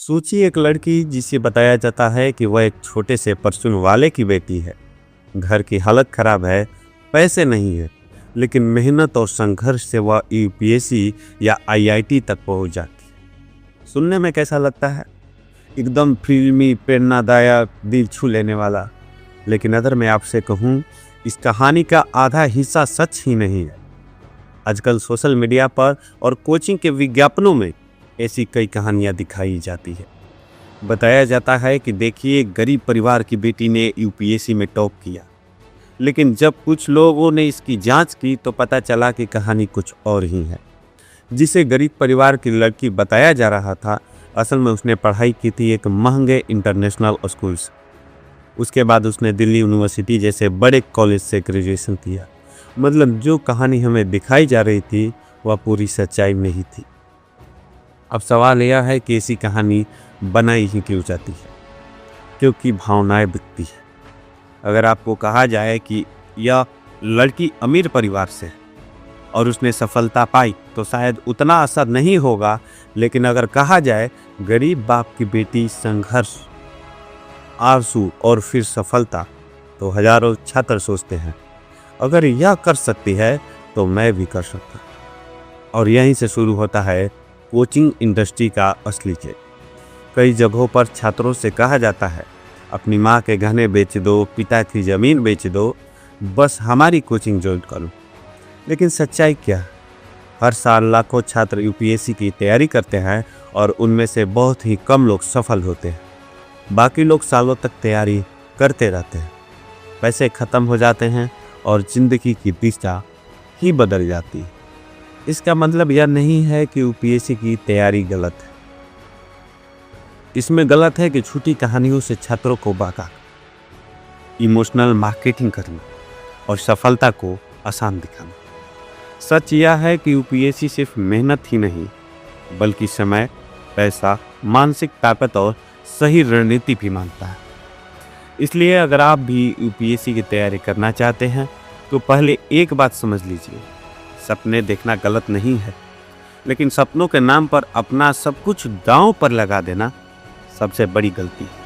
सोचिए एक लड़की जिसे बताया जाता है कि वह एक छोटे से परचून वाले की बेटी है। घर की हालत खराब है, पैसे नहीं है, लेकिन मेहनत और संघर्ष से वह यूपीएससी या आईआईटी तक पहुंच जाती है। सुनने में कैसा लगता है? एकदम फिल्मी, प्रेरणादायक, दिल छू लेने वाला। लेकिन अगर मैं आपसे कहूं, इस कहानी का आधा हिस्सा सच ही नहीं है। आजकल सोशल मीडिया पर और कोचिंग के विज्ञापनों में ऐसी कई कहानियां दिखाई जाती है। बताया जाता है कि देखिए, गरीब परिवार की बेटी ने यूपीएससी में टॉप किया, लेकिन जब कुछ लोगों ने इसकी जांच की तो पता चला कि कहानी कुछ और ही है। जिसे गरीब परिवार की लड़की बताया जा रहा था, असल में उसने पढ़ाई की थी एक महंगे इंटरनेशनल स्कूल से। उसके बाद उसने दिल्ली यूनिवर्सिटी जैसे बड़े कॉलेज से ग्रेजुएशन किया। मतलब जो कहानी हमें दिखाई जा रही थी वह पूरी सच्चाई में ही थी। अब सवाल यह है कि ऐसी कहानी बनाई ही क्यों जाती है? क्योंकि भावनाएं बिकती है। अगर आपको कहा जाए कि यह लड़की अमीर परिवार से है और उसने सफलता पाई तो शायद उतना असर नहीं होगा, लेकिन अगर कहा जाए गरीब बाप की बेटी, संघर्ष, आरजू और फिर सफलता, तो हजारों छात्र सोचते हैं अगर यह कर सकती है तो मैं भी कर सकता। और यहीं से शुरू होता है कोचिंग इंडस्ट्री का असली खेल। कई जगहों पर छात्रों से कहा जाता है अपनी माँ के गहने बेच दो, पिता की ज़मीन बेच दो, बस हमारी कोचिंग ज्वाइन करो। लेकिन सच्चाई क्या है? हर साल लाखों छात्र यूपीएससी की तैयारी करते हैं और उनमें से बहुत ही कम लोग सफल होते हैं। बाकी लोग सालों तक तैयारी करते रहते हैं, पैसे ख़त्म हो जाते हैं और ज़िंदगी की दिशा ही बदल जाती है। इसका मतलब यह नहीं है कि यूपीएससी की तैयारी गलत है। इसमें गलत है कि छोटी कहानियों से छात्रों को बाका इमोशनल मार्केटिंग करना और सफलता को आसान दिखाना। सच यह है कि यूपीएससी सिर्फ मेहनत ही नहीं, बल्कि समय, पैसा, मानसिक ताकत और सही रणनीति भी मांगता है। इसलिए अगर आप भी यूपीएससी की तैयारी करना चाहते हैं तो पहले एक बात समझ लीजिए, सपने देखना गलत नहीं है, लेकिन सपनों के नाम पर अपना सब कुछ दांव पर लगा देना सबसे बड़ी गलती है।